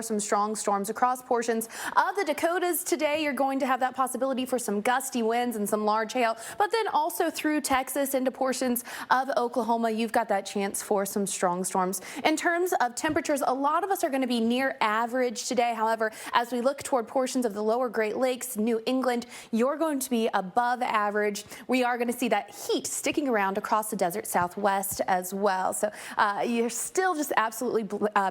Some strong storms across portions of the Dakotas today. You're going to have that possibility for some gusty winds and some large hail, but then also through Texas into portions of Oklahoma, you've got that chance for some strong storms. In terms of temperatures, a lot of us are going to be near average today. However, as we look toward portions of the lower Great Lakes, New England, you're going to be above average. We are going to see that heat sticking around across the desert Southwest as well. So you're still just absolutely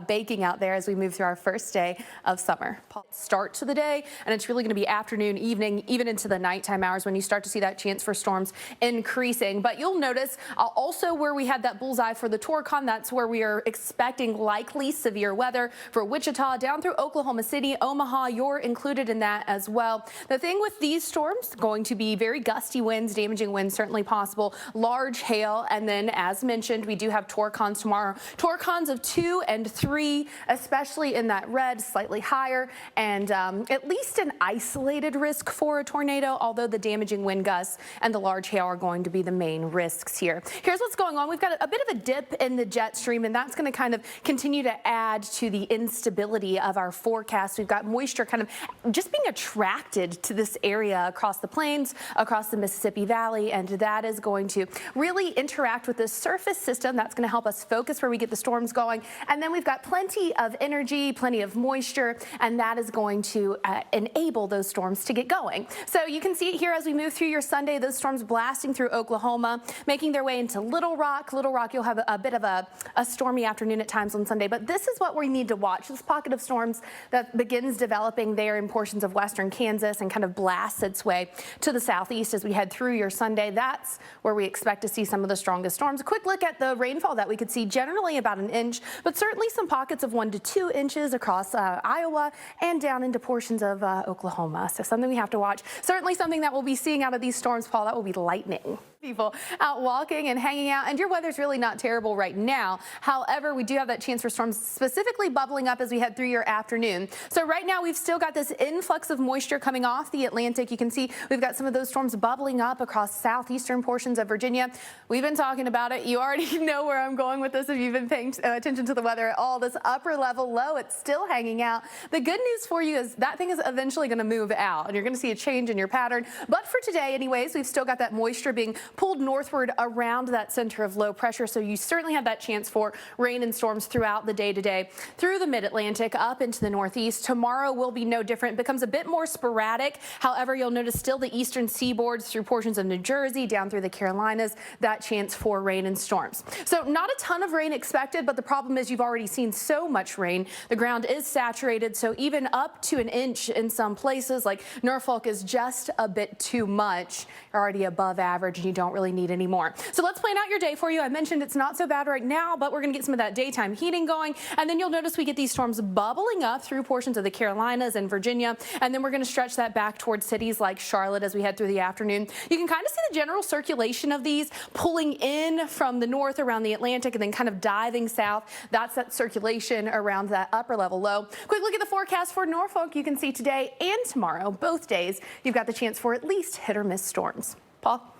baking out there as we move through our first day of summer. Start to the day, and it's really going to be afternoon, evening, even into the nighttime hours when you start to see that chance for storms increasing. But you'll notice also where we had that bullseye for the Torcon, that's where we are expecting likely severe weather for Wichita down through Oklahoma City, Omaha. You're included in that as well. The thing with these storms, going to be very gusty winds, damaging winds certainly possible, large hail, and then as mentioned, we do have Torcons tomorrow. Torcons of 2 and 3, especially in that red, slightly higher, and at least an isolated risk for a tornado, although the damaging wind gusts and the large hail are going to be the main risks here. Here's what's going on. We've got a bit of a dip in the jet stream, and that's going to kind of continue to add to the instability of our forecast. We've got moisture kind of just being attracted to this area across the plains, across the Mississippi Valley, and that is going to really interact with this surface system. That's going to help us focus where we get the storms going. And then we've got plenty of energy, plenty of moisture, and that is going to enable those storms to get going. So you can see it here as we move through your Sunday, those storms blasting through Oklahoma, making their way into Little Rock. Little Rock, you'll have a bit of a stormy afternoon at times on Sunday, but this is what we need to watch. This pocket of storms that begins developing there in portions of western Kansas and kind of blasts its way to the southeast as we head through your Sunday. That's where we expect to see some of the strongest storms. A quick look at the rainfall that we could see, generally about an inch, but certainly some pockets of 1 to 2 inches across Iowa and down into portions of Oklahoma. So something we have to watch. Certainly something that we'll be seeing out of these storms, Paul, that will be lightning. People out walking and hanging out, and your weather's really not terrible right now. However, we do have that chance for storms specifically bubbling up as we head through your afternoon. So right now we've still got this influx of moisture coming off the Atlantic. You can see we've got some of those storms bubbling up across southeastern portions of Virginia. We've been talking about it. You already know where I'm going with this if you've been paying attention to the weather at all. This upper level low, it's still hanging out. The good news for you is that thing is eventually going to move out, and you're going to see a change in your pattern. But for today anyways, we've still got that moisture being pulled northward around that center of low pressure, so you certainly have that chance for rain and storms throughout the day today through the mid-Atlantic up into the northeast. Tomorrow will be no different. It becomes a bit more sporadic. However, you'll notice still the eastern seaboards through portions of New Jersey down through the Carolinas, that chance for rain and storms. So not a ton of rain expected, but the problem is you've already seen so much rain. The ground is saturated, so even up to an inch in some places like Norfolk is just a bit too much. You're already above average and you don't really need any more. So let's plan out your day for you. I mentioned it's not so bad right now, but we're going to get some of that daytime heating going, and then you'll notice we get these storms bubbling up through portions of the Carolinas and Virginia, and then we're going to stretch that back towards cities like Charlotte as we head through the afternoon. You can kind of see the general circulation of these pulling in from the north around the Atlantic and then kind of diving south. That's that circulation around that upper level low. Quick look at the forecast for Norfolk. You can see today and tomorrow, both days, you've got the chance for at least hit or miss storms. Paul?